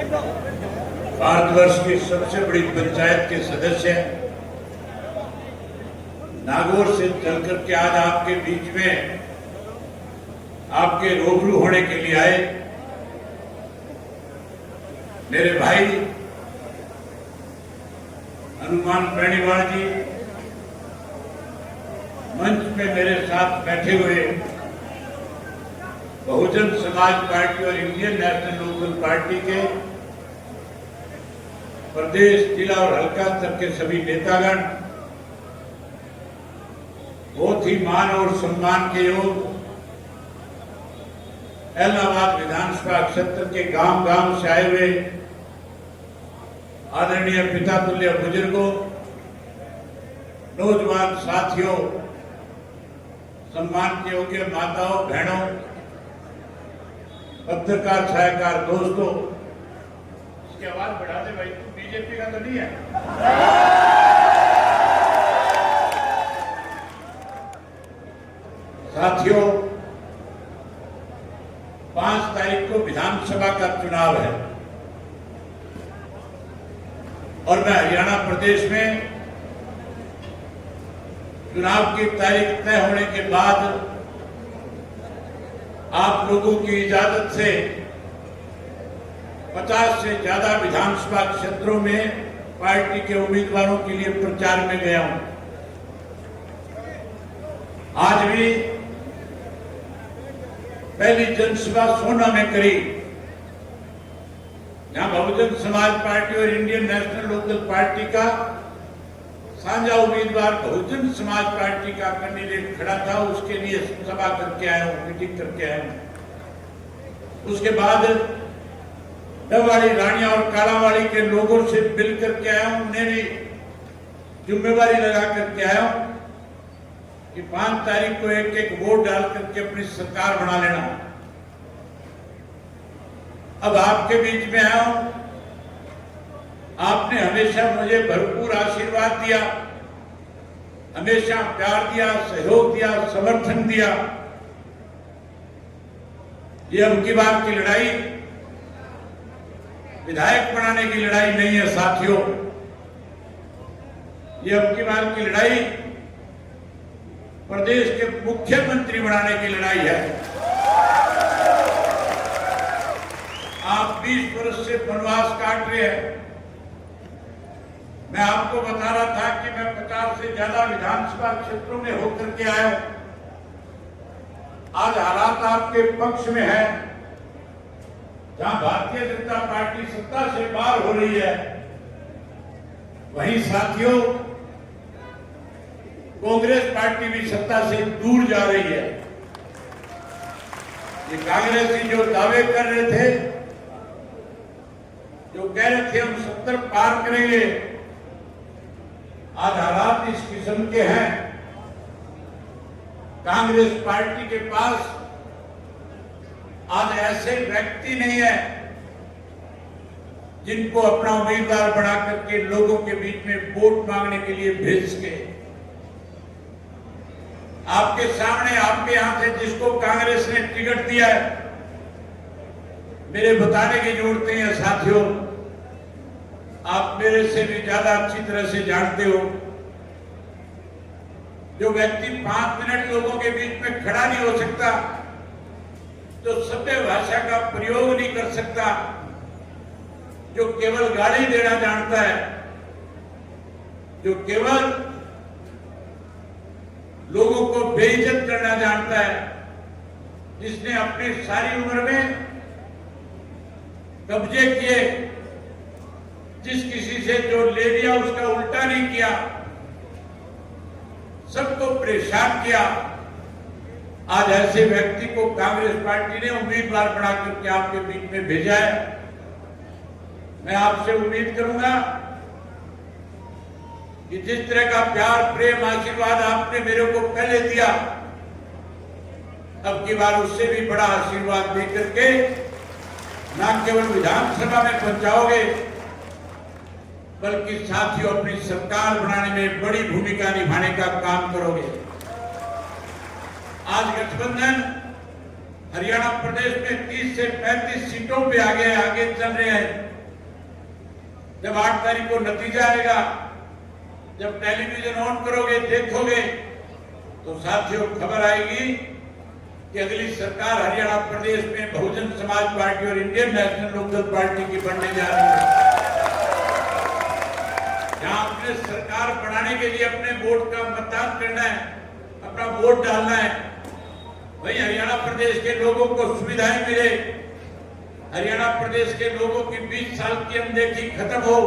भारतवर्ष की सबसे बड़ी पंचायत के सदस्य नागौर से चलकर के आज आपके बीच में आपके रूबरू होने के लिए आए मेरे भाई हनुमान बेनीवाल जी, मंच में मेरे साथ बैठे हुए बहुजन समाज पार्टी और इंडियन नेशनल लोकल पार्टी के प्रदेश, जिला और हल्का स्तर के सभी नेतागण, बहुत ही मान और सम्मान के योग इलाहाबाद विधानसभा क्षेत्र के गांव गांव से आए हुए आदरणीय पिता तुल्य बुजुर्गों, नौजवान साथियों, सम्मान के योग्य माताओं, बहनों, पत्रकार छायाकार दोस्तों, इसकी आवाज बढ़ा दे भाई, तू बीजेपी का तो नहीं है। साथियों, 5 तारीख को विधानसभा का चुनाव है और मैं हरियाणा प्रदेश में चुनाव की तारीख तय होने के बाद आप लोगों की इजाजत से 50 से ज्यादा विधानसभा क्षेत्रों में पार्टी के उम्मीदवारों के लिए प्रचार में गया हूं। आज भी पहली जनसभा सोना में करी, जहां बहुजन समाज पार्टी और इंडियन नेशनल लोकल पार्टी का साझा उम्मीदवार बहुजन समाज पार्टी का कैंडिडेट खड़ा था, उसके लिए सभा करके आया हूं, मीटिंग करके आया हूं। उसके बाद डबवाड़ी, रानिया और कालावाड़ी के लोगों से मिल करके आया हूं। उन्हें भी जिम्मेवारी लगा करके आया हूं कि 5 तारीख को एक एक वोट डाल करके अपनी सरकार बना लेना। अब आपके बीच में आया हूं। आपने हमेशा मुझे भरपूर आशीर्वाद दिया, हमेशा प्यार दिया, सहयोग दिया, समर्थन दिया। ये अब की बार की लड़ाई विधायक बनाने की लड़ाई नहीं है साथियों, ये अब की बार की लड़ाई प्रदेश के मुख्यमंत्री बनाने की लड़ाई है। आप 20 वर्ष से वनवास काट रहे हैं। मैं आपको बता रहा था कि मैं 50 से ज्यादा विधानसभा क्षेत्रों में होकर के आया हूं। आज हालात आपके पक्ष में है, जहां भारतीय जनता पार्टी सत्ता से बाहर हो रही है, वहीं साथियों कांग्रेस पार्टी भी सत्ता से दूर जा रही है। ये कांग्रेसी जो दावे कर रहे थे, जो कह रहे थे हम 70 पार करेंगे, आज हालात इस किस्म के हैं। कांग्रेस पार्टी के पास आज ऐसे व्यक्ति नहीं है जिनको अपना उम्मीदवार बना करके लोगों के बीच में वोट मांगने के लिए भेज सके। आपके सामने, आपके यहां से जिसको कांग्रेस ने टिकट दिया है, मेरे बताने की जरूरत नहीं है साथियों, आप मेरे से भी ज्यादा अच्छी तरह से जानते हो। जो व्यक्ति 5 मिनट लोगों के बीच में खड़ा नहीं हो सकता, जो सभ्य भाषा का प्रयोग नहीं कर सकता, जो केवल गाली देना जानता है, जो केवल लोगों को बेइज्जत करना जानता है, जिसने अपनी सारी उम्र में कब्जे किए, जिस किसी से जो ले लिया उसका उल्टा नहीं किया, सबको परेशान किया, आज ऐसे व्यक्ति को कांग्रेस पार्टी ने उम्मीदवार बना करके आपके बीच में भेजा है। मैं आपसे उम्मीद करूंगा कि जिस तरह का प्यार, प्रेम, आशीर्वाद आपने मेरे को पहले दिया, अब की बार उससे भी बड़ा आशीर्वाद दे करके न केवल विधानसभा में पहुंचाओगे, बल्कि साथियों अपनी सरकार बनाने में बड़ी भूमिका निभाने का काम करोगे। आज गठबंधन हरियाणा प्रदेश में 30 से 35 सीटों पे आगे चल रहे हैं। जब 8 तारीख को नतीजा आएगा, जब टेलीविजन ऑन करोगे, देखोगे, तो साथियों खबर आएगी कि अगली सरकार हरियाणा प्रदेश में बहुजन समाज पार्टी और इंडियन नेशनल लोकदल पार्टी की बनने जा रही है। जहां अपने सरकार बनाने के लिए अपने वोट का मतदान करना है, अपना वोट डालना है, वही हरियाणा प्रदेश के लोगों को सुविधाएं मिले, हरियाणा प्रदेश के लोगों की 20 साल की अनदेखी खत्म हो,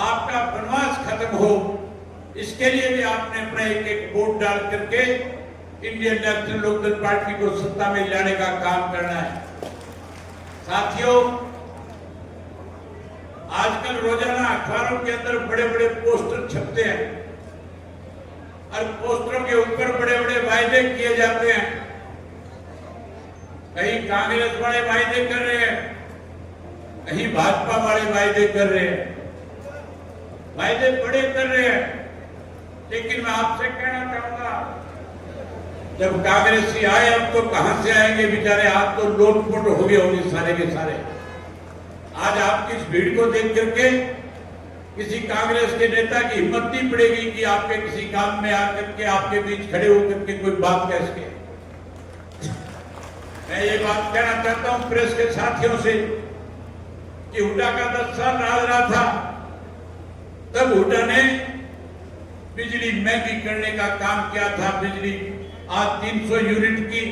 आपका वनवास खत्म हो, इसके लिए भी आपने अपना एक वोट डाल करके इंडियन नेशनल लोकदल पार्टी को सत्ता में लाने का काम करना है। साथियों, आजकल रोजाना अखबारों के अंदर बड़े बड़े पोस्टर छपते हैं और पोस्टरों के ऊपर बड़े बड़े वायदे किए जाते हैं। कहीं कांग्रेस वाले वायदे कर रहे हैं, कहीं भाजपा वाले वायदे कर रहे हैं, वायदे बड़े कर रहे हैं। लेकिन मैं आपसे कहना चाहूंगा, जब कांग्रेसी आए, अब तो कहां से आएंगे बेचारे, आप तो लोटपोट हो गए होंगे सारे के सारे। आज आपकी इस भीड़ को देख करके किसी कांग्रेस के नेता की हिम्मत नहीं पड़ेगी कि आपके किसी काम में आकर के आपके बीच खड़े होकर के कोई बात कह सके। मैं ये बात कहना चाहता हूं प्रेस के साथियों से कि हुड्डा का 10 साल राज रहा था, तब हुड्डा ने बिजली महंगी करने का काम किया था। बिजली आज 300 यूनिट की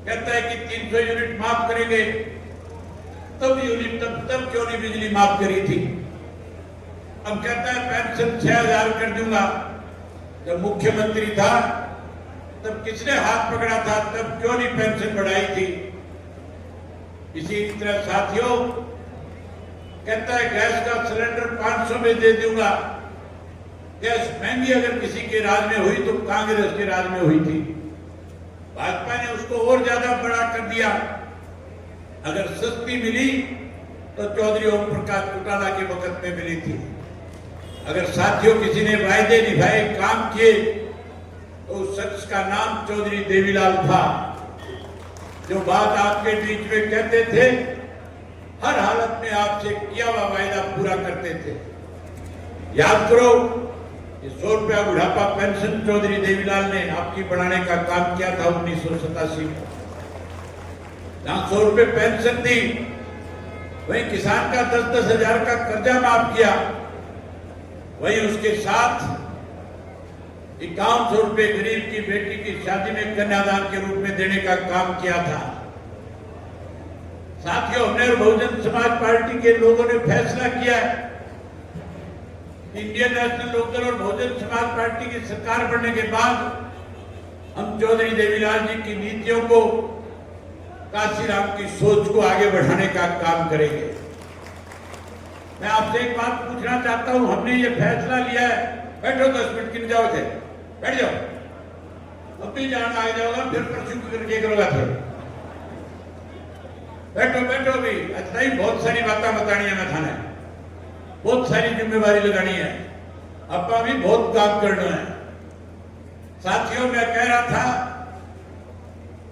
कहता है कि 300 यूनिट माफ करेंगे, तब क्यों नहीं बिजली माफ करी थी। अब कहता है पेंशन 6000 कर दूंगा। जब मुख्यमंत्री था तब किसने हाथ पकड़ा था, तब क्यों नहीं पेंशन बढ़ाई थी। इसी तरह साथियों कहता है गैस का सिलेंडर 500 में दे दूंगा। गैस महंगी अगर किसी के राज में हुई तो कांग्रेस के राज में हुई थी। भाजपा ने उसको और ज्यादा बड़ा कर दिया। अगर सस्ती मिली तो चौधरी ओम प्रकाश चौटाला के वक्त में मिली थी। अगर साथियों किसी ने वायदे निभाए, काम किए, तो उस शख्स का नाम चौधरी देवीलाल था, जो बात आपके बीच में कहते थे, हर हालत में आपसे किया हुआ वायदा पूरा करते थे। याद करो, 100 रुपया बुढ़ापा पेंशन चौधरी देवीलाल ने आपकी बढ़ाने का काम किया था 1987 में। जहां 100 रुपए पेंशन दी, वहीं किसान का 10-10 हजार का कर्जा माफ किया, वहीं उसके साथ 5100 रुपए गरीब की बेटी की शादी में कन्यादान के रूप में देने का काम किया था। साथियों, हमने बहुजन समाज पार्टी के लोगों ने फैसला किया है, इंडियन नेशनल लोकदल और बहुजन समाज पार्टी की सरकार बनने के बाद हम चौधरी देवीलाल जी की नीतियों को, काशीराम की सोच को आगे बढ़ाने का काम करेंगे। मैं आपसे एक बात पूछना चाहता हूं, हमने ये फैसला लिया है, बैठो 10 मिनट गिन जाओ थे, बैठ जाओ, अब भी जाना आ जाओगा, फिर परसों करके करोगा फिर, बैठो भी। अच्छा ही बहुत सारी बातें बतानी है, मैं थाने बहुत सारी जिम्मेवारी लगानी है, अपना भी बहुत काम करना है। साथियों, मैं कह रहा था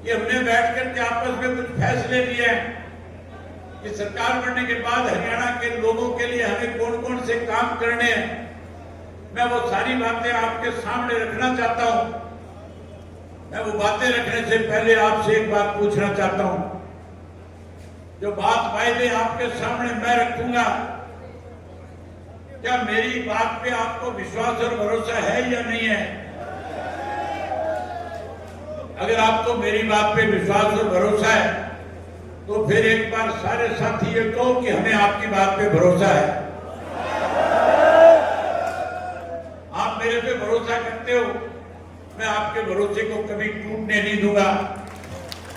कि हमने बैठ करके आपस में कुछ फैसले लिए हैं कि सरकार बनने के बाद हरियाणा के लोगों के लिए हमें कौन कौन से काम करने हैं। मैं वो सारी बातें आपके सामने रखना चाहता हूं। मैं वो बातें रखने से पहले आपसे एक बात पूछना चाहता हूं। जो बात वायदे आपके सामने मैं रखूंगा, क्या मेरी बात पे आपको विश्वास और भरोसा है या नहीं है? अगर आपको मेरी बात पे विश्वास और भरोसा है तो फिर एक बार सारे साथी ये कहो कि हमें आपकी बात पे भरोसा है। आप मेरे पे भरोसा करते हो, मैं आपके भरोसे को कभी टूटने नहीं दूंगा।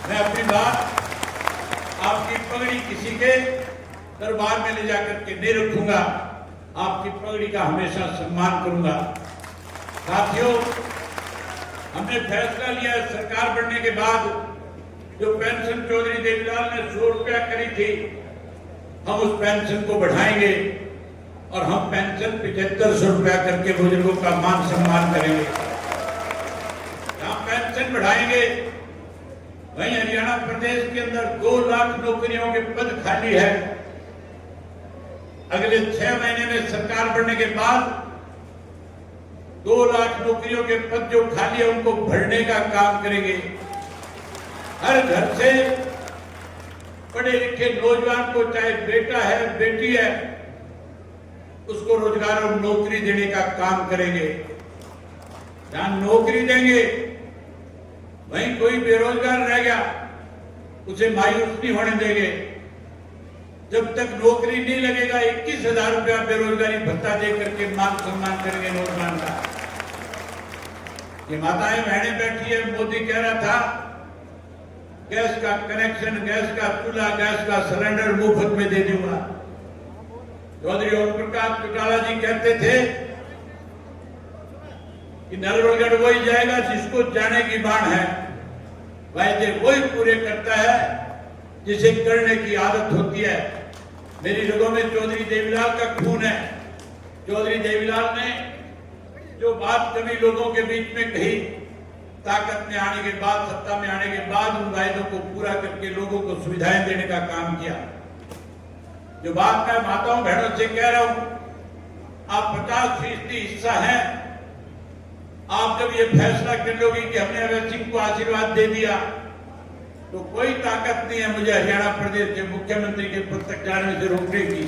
मैं अपनी बात, आपकी पगड़ी किसी के दरबार में ले जाकर के नहीं रखूंगा, आपकी पगड़ी का हमेशा सम्मान करूंगा। साथियों, हमने फैसला लिया है सरकार बनने के बाद जो पेंशन चौधरी देवीलाल ने 100 रुपया करी थी, हम उस पेंशन को बढ़ाएंगे और हम पेंशन 7500 रुपया करके बुजुर्गों का मान सम्मान करेंगे। हम पेंशन बढ़ाएंगे, वहीं हरियाणा प्रदेश के अंदर 2 लाख नौकरियों के पद खाली है। अगले 6 महीने में सरकार बनने के बाद 2 लाख नौकरियों के पद जो खाली है उनको भरने का काम करेंगे। हर घर से पढ़े लिखे नौजवान को, चाहे बेटा है बेटी है, उसको रोजगार और नौकरी देने का काम करेंगे। जहां नौकरी देंगे वहीं कोई बेरोजगार रह गया उसे मायूस नहीं होने देंगे। जब तक नौकरी नहीं लगेगा 21,000 रुपया बेरोजगारी भत्ता दे करके मान सम्मान करेंगे नौजवान का। ये माताएं बहनें बैठी है, मोदी कह रहा था गैस का कनेक्शन, गैस का चूल्हा, गैस का सिलेंडर मुफ्त में दे दूंगा। चौधरी ओम प्रकाश चौटाला जी कहते थे कि नरवरगढ़ वही जाएगा जिसको जाने की बाण है। वायदे वही पूरे करता है जिसे करने की आदत होती है। मेरी रगों में चौधरी देवीलाल का खून है। चौधरी देवीलाल ने जो बात कभी लोगों के बीच में कही, ताकत में आने के बाद, सत्ता में आने के बाद उन वायदों को पूरा करके लोगों को सुविधाएं देने का काम किया। जो बात मैं माताओं बहनों से कह रहा हूं, आप 50% हिस्सा हैं। आप जब ये फैसला कर लोगे कि हमने अभय सिंह को आशीर्वाद दे दिया, तो कोई ताकत नहीं है मुझे हरियाणा प्रदेश के मुख्यमंत्री के पद तक जाने से रोकने की।